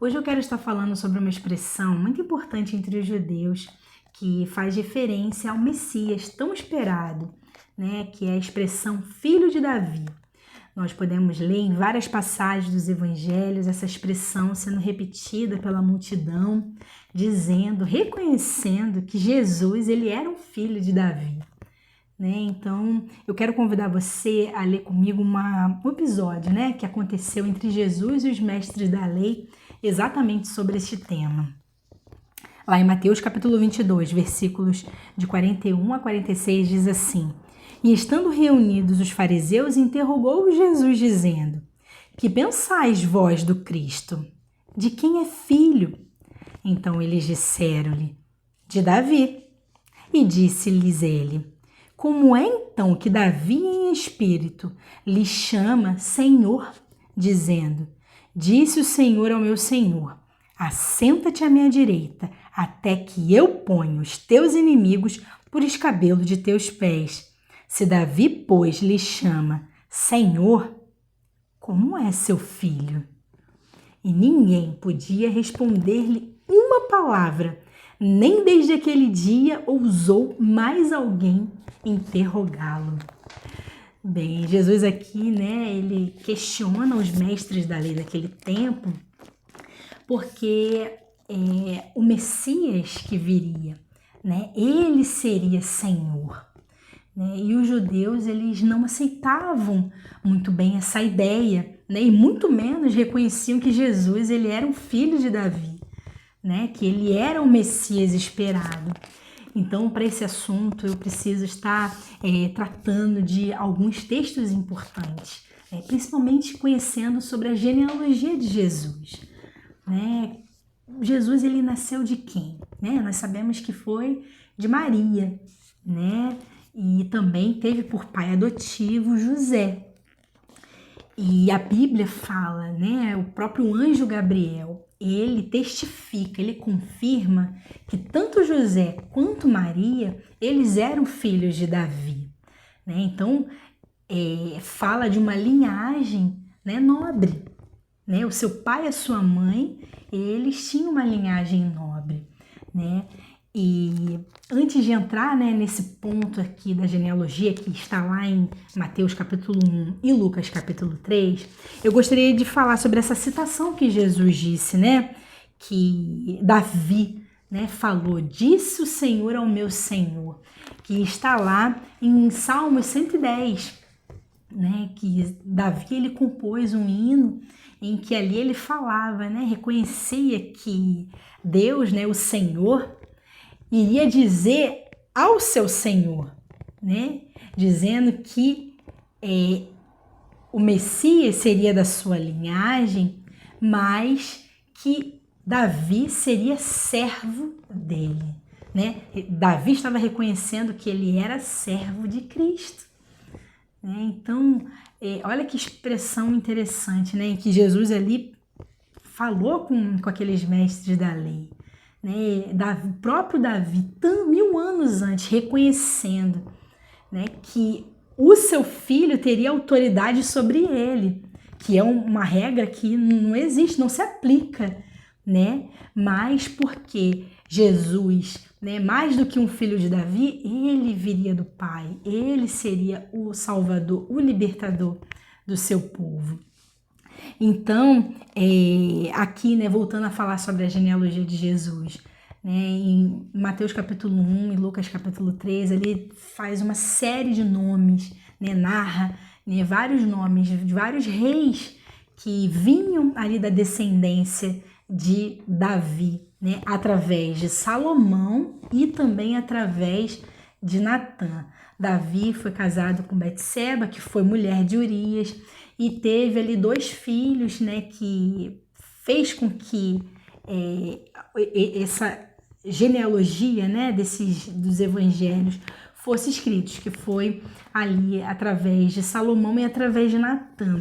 Hoje eu quero estar falando sobre uma expressão muito importante entre os judeus que faz referência ao Messias tão esperado, né? Que é a expressão filho de Davi. Nós podemos ler em várias passagens dos evangelhos essa expressão sendo repetida pela multidão, dizendo, reconhecendo que Jesus ele era um filho de Davi. Então, eu quero convidar você a ler comigo um episódio, que aconteceu entre Jesus e os mestres da lei, exatamente sobre este tema. Lá em Mateus capítulo 22, versículos de 41 a 46, diz assim: E estando reunidos os fariseus, interrogou Jesus, dizendo: Que pensais vós do Cristo? De quem é filho? Então eles disseram-lhe: De Davi. E disse-lhes ele: Como é então que Davi em espírito lhe chama Senhor, dizendo: Disse o Senhor ao meu Senhor: Assenta-te à minha direita, até que eu ponha os teus inimigos por escabelo de teus pés. Se Davi, pois, lhe chama Senhor, como é seu filho? E ninguém podia responder-lhe uma palavra, nem desde aquele dia ousou mais alguém interrogá-lo. Bem, Jesus aqui, ele questiona os mestres da lei daquele tempo, porque o Messias que viria, ele seria Senhor. E os judeus, eles não aceitavam muito bem essa ideia, e muito menos reconheciam que Jesus ele era um filho de Davi, que ele era o Messias esperado. Então, para esse assunto, eu preciso estar tratando de alguns textos importantes, principalmente conhecendo sobre a genealogia de Jesus. Jesus, ele nasceu de quem? Nós sabemos que foi de Maria, e também teve por pai adotivo José. E a Bíblia fala, o próprio anjo Gabriel, ele testifica, ele confirma que tanto José quanto Maria, eles eram filhos de Davi. Então, fala de uma linhagem nobre. O seu pai e a sua mãe, eles tinham uma linhagem nobre. E antes de entrar nesse ponto aqui da genealogia, que está lá em Mateus capítulo 1 e Lucas capítulo 3, eu gostaria de falar sobre essa citação que Jesus disse, que Davi falou: Disse o Senhor ao meu Senhor, que está lá em Salmos 110, que Davi ele compôs um hino em que ali ele falava, reconhecia que Deus, o Senhor, iria dizer ao seu Senhor, dizendo que o Messias seria da sua linhagem, mas que Davi seria servo dele. Davi estava reconhecendo que ele era servo de Cristo. Então, olha que expressão interessante, em que Jesus ali falou com aqueles mestres da lei. O próprio Davi, 1000 anos antes, reconhecendo que o seu filho teria autoridade sobre ele, que é uma regra que não existe, não se aplica, mas porque Jesus, mais do que um filho de Davi, ele viria do Pai, ele seria o Salvador, o libertador do seu povo. Então, aqui, voltando a falar sobre a genealogia de Jesus, em Mateus capítulo 1 e Lucas capítulo 3, ele faz uma série de nomes, narra vários nomes de vários reis que vinham ali da descendência de Davi, através de Salomão e também através de Natã. Davi foi casado com Betseba, que foi mulher de Urias, e teve ali 2 filhos, que fez com que essa genealogia, dos evangelhos fosse escritos, que foi ali através de Salomão e através de Natã.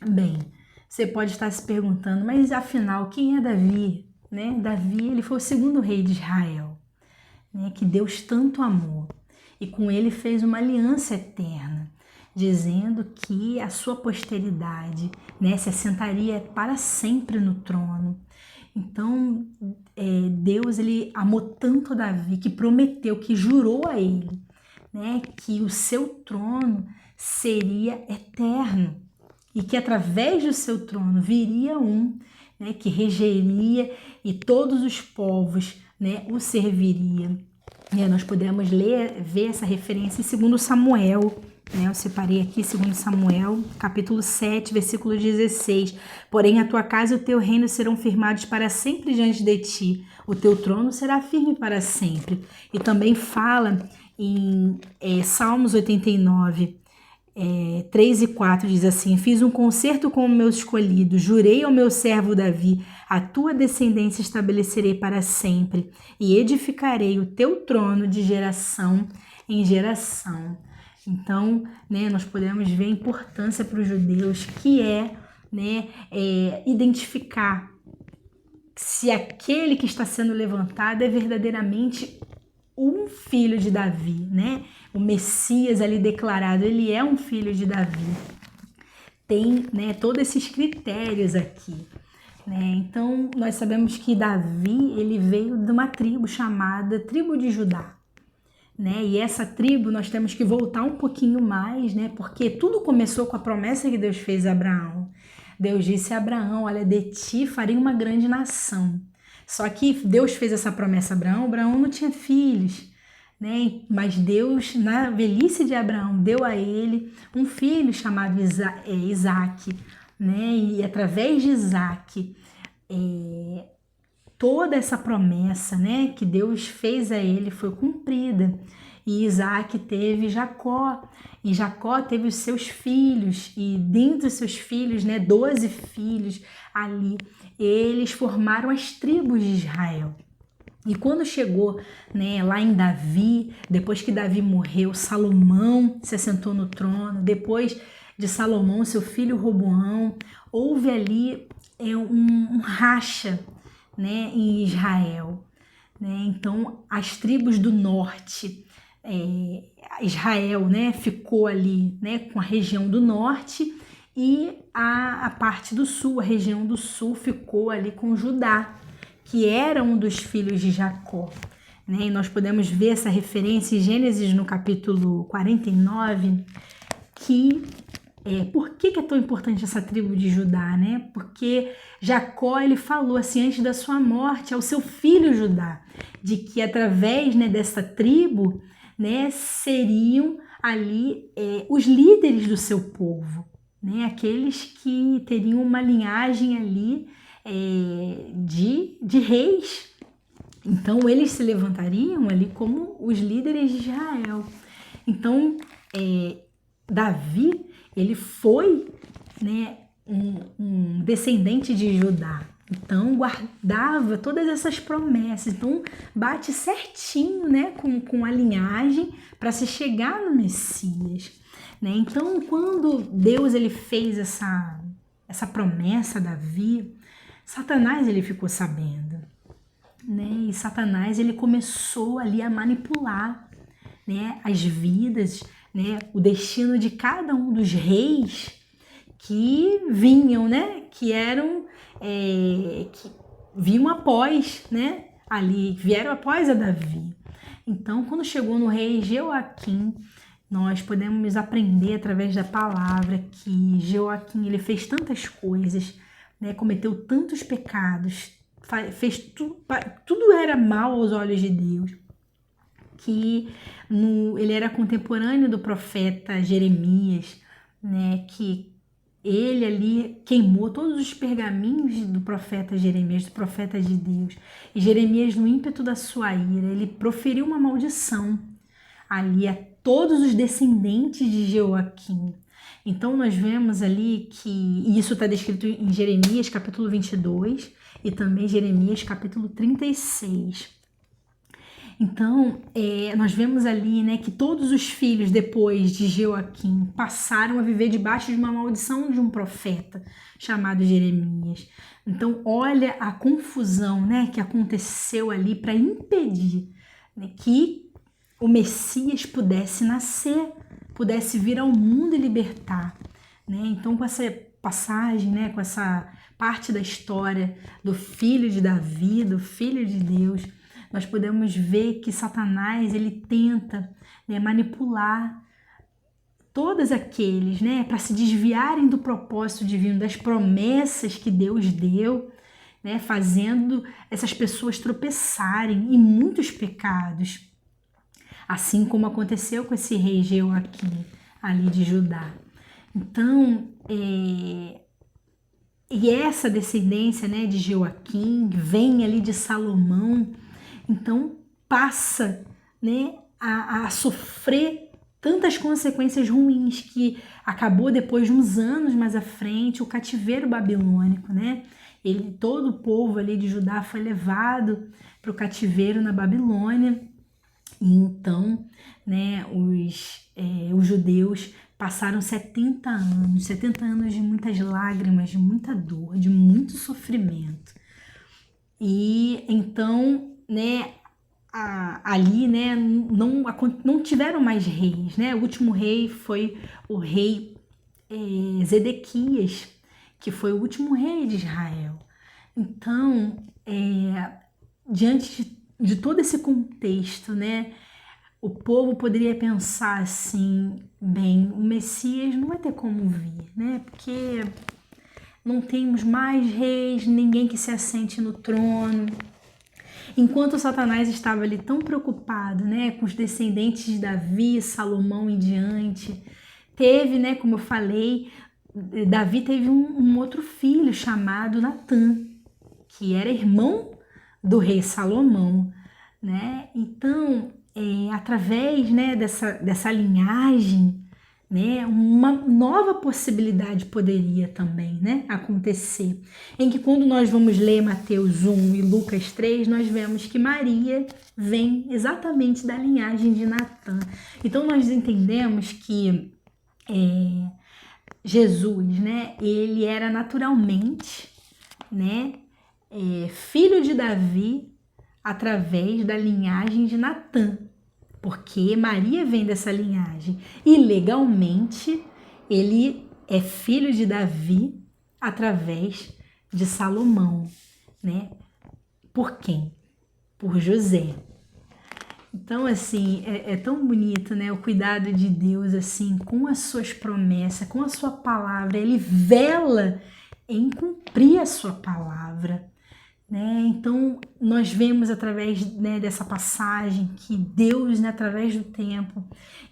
Bem, você pode estar se perguntando, mas afinal, quem é Davi? Davi, ele foi o 2º rei de Israel, que Deus tanto amou, e com ele fez uma aliança eterna. dizendo que a sua posteridade, né, se assentaria para sempre no trono. Então, Deus ele amou tanto Davi que prometeu, que jurou a ele, né, que o seu trono seria eterno e que através do seu trono viria um, né, que regeria e todos os povos, né, o serviria. Nós podemos ver essa referência em 2 Samuel, né? Eu separei aqui 2 Samuel, capítulo 7, versículo 16. Porém, a tua casa e o teu reino serão firmados para sempre diante de ti. O teu trono será firme para sempre. E também fala em Salmos 89, 3 e 4, diz assim: fiz um concerto com o meu escolhido, jurei ao meu servo Davi, a tua descendência estabelecerei para sempre e edificarei o teu trono de geração em geração. Então, né, nós podemos ver a importância para os judeus que identificar se aquele que está sendo levantado é verdadeiramente um filho de Davi, né? O Messias ali declarado, ele é um filho de Davi. Tem, né, todos esses critérios aqui, né? Então, nós sabemos que Davi, ele veio de uma tribo chamada tribo de Judá, né? E essa tribo nós temos que voltar um pouquinho mais, né? Porque tudo começou com a promessa que Deus fez a Abraão. Deus disse a Abraão: olha, de ti farei uma grande nação. Só que Deus fez essa promessa a Abraão, Abraão não tinha filhos, né? Mas Deus, na velhice de Abraão, deu a ele um filho chamado Isaac, né? E através de Isaac, toda essa promessa, né, que Deus fez a ele foi cumprida. E Isaac teve Jacó, e Jacó teve os seus filhos, e dentre os seus filhos, né, 12 filhos ali, eles formaram as tribos de Israel. E quando chegou, né, lá em Davi, depois que Davi morreu, Salomão se assentou no trono, depois de Salomão, seu filho Roboão, houve ali um racha, né, em Israel, né? Então as tribos do norte, Israel, né, ficou ali, né, com a região do norte, e a parte do sul, a região do sul, ficou ali com Judá, que era um dos filhos de Jacó, né? E nós podemos ver essa referência em Gênesis no capítulo 49, que por que é tão importante essa tribo de Judá, né? Porque Jacó, ele falou assim, antes da sua morte, ao seu filho Judá, de que através, né, dessa tribo, né, seriam ali os líderes do seu povo, né? Aqueles que teriam uma linhagem ali de reis. Então, eles se levantariam ali como os líderes de Israel. Então, Davi, ele foi, né, um descendente de Judá. Então, guardava todas essas promessas. Então, bate certinho, né, com a linhagem para se chegar no Messias, né? Então, quando Deus ele fez essa promessa a Davi, Satanás ele ficou sabendo, né? E Satanás ele começou ali a manipular, né, as vidas, né, o destino de cada um dos reis que vinham, né, que eram que vinham após, né, ali vieram após a Davi. Então, quando chegou no rei Jeoaquim, nós podemos aprender através da palavra que Jeoaquim ele fez tantas coisas, né, cometeu tantos pecados, fez tudo era mal aos olhos de Deus, que ele era contemporâneo do profeta Jeremias, né, que ele ali queimou todos os pergaminhos do profeta Jeremias, do profeta de Deus. E Jeremias, no ímpeto da sua ira, ele proferiu uma maldição ali a todos os descendentes de Jeoaquim. Então nós vemos ali que isso está descrito em Jeremias capítulo 22 e também Jeremias capítulo 36. Então, nós vemos ali, né, que todos os filhos depois de Jeoaquim passaram a viver debaixo de uma maldição de um profeta chamado Jeremias. Então, olha a confusão, né, que aconteceu ali para impedir, né, que o Messias pudesse nascer, pudesse vir ao mundo e libertar, né? Então, com essa passagem, né, com essa parte da história do filho de Davi, do filho de Deus, nós podemos ver que Satanás, ele tenta, né, manipular todos aqueles, né, para se desviarem do propósito divino, das promessas que Deus deu, né, fazendo essas pessoas tropeçarem em muitos pecados, assim como aconteceu com esse rei Jeoaquim ali de Judá. Então, e essa descendência, né, de Jeoaquim vem ali de Salomão, então passa, né, a sofrer tantas consequências ruins, que acabou depois de uns anos mais à frente o cativeiro babilônico, né? Todo o povo ali de Judá foi levado para o cativeiro na Babilônia, e então, né, os judeus passaram 70 anos de muitas lágrimas, de muita dor, de muito sofrimento. E então, né, ali, né, não tiveram mais reis, né? O último rei foi o rei Zedequias, que foi o último rei de Israel. Então, diante de todo esse contexto, né, o povo poderia pensar assim, bem, o Messias não vai ter como vir, né? Porque não temos mais reis, ninguém que se assente no trono. Enquanto Satanás estava ali tão preocupado, né, com os descendentes de Davi, Salomão em diante, teve, né, como eu falei, Davi teve um outro filho chamado Natã, que era irmão do rei Salomão, né? Então, através, né, dessa linhagem, né, uma nova possibilidade poderia também, né, acontecer, em que quando nós vamos ler Mateus 1 e Lucas 3, nós vemos que Maria vem exatamente da linhagem de Natã. Então nós entendemos que Jesus, né, ele era naturalmente, né, filho de Davi através da linhagem de Natã, porque Maria vem dessa linhagem e legalmente ele é filho de Davi através de Salomão, né? Por quem? Por José. Então, assim, é tão bonito, né? O cuidado de Deus, assim, com as suas promessas, com a sua palavra. Ele vela em cumprir a sua palavra, né? Então, nós vemos através, né, dessa passagem que Deus, né, através do tempo,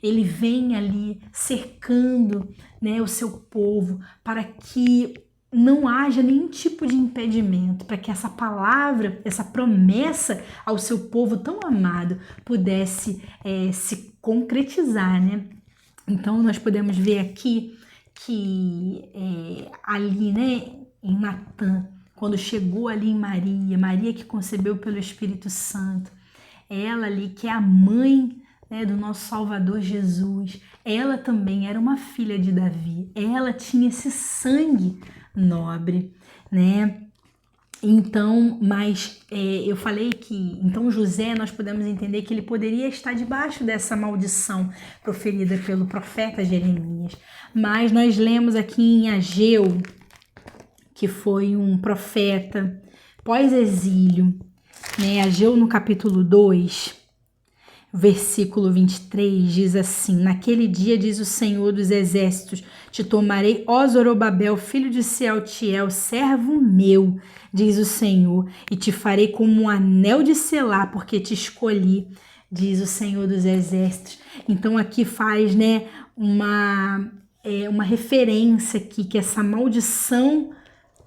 ele vem ali cercando, né, o seu povo para que não haja nenhum tipo de impedimento, para que essa palavra, essa promessa ao seu povo tão amado pudesse se concretizar, né? Então, nós podemos ver aqui que ali, né, em Natã, quando chegou ali em Maria que concebeu pelo Espírito Santo, ela ali que é a mãe, né, do nosso Salvador Jesus, ela também era uma filha de Davi, ela tinha esse sangue nobre, né? Então, mas eu falei que, então José, nós podemos entender que ele poderia estar debaixo dessa maldição proferida pelo profeta Jeremias, mas nós lemos aqui em Ageu, que foi um profeta pós-exílio, né? Ageu no capítulo 2, versículo 23, diz assim: naquele dia, diz o Senhor dos Exércitos, te tomarei, ó Zorobabel, filho de Sealtiel, servo meu, diz o Senhor, e te farei como um anel de selar, porque te escolhi, diz o Senhor dos Exércitos. Então aqui faz, né, uma referência aqui, que essa maldição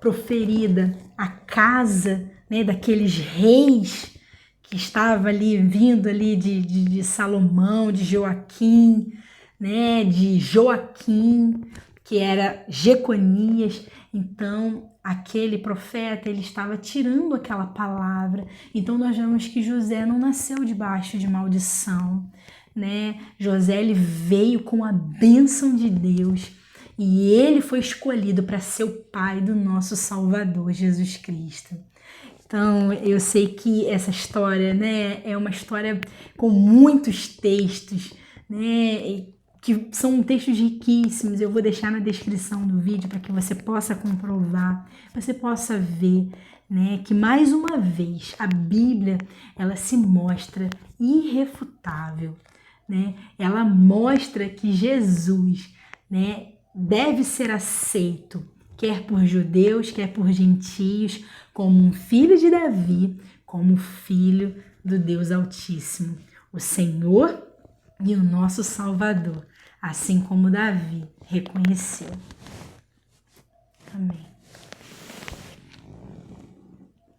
proferida à casa, né, daqueles reis que estava ali vindo ali de Salomão, de Joaquim, né, de Joaquim, que era Jeconias. Então aquele profeta, ele estava tirando aquela palavra. Então nós vemos que José não nasceu debaixo de maldição, né? José, ele veio com a bênção de Deus. E ele foi escolhido para ser o pai do nosso Salvador, Jesus Cristo. Então, eu sei que essa história, né, é uma história com muitos textos, né, que são textos riquíssimos. Eu vou deixar na descrição do vídeo para que você possa comprovar, você possa ver, né, que mais uma vez a Bíblia ela se mostra irrefutável, né? Ela mostra que Jesus, né, deve ser aceito, quer por judeus, quer por gentios, como um filho de Davi, como filho do Deus Altíssimo, o Senhor e o nosso Salvador, assim como Davi reconheceu. Amém.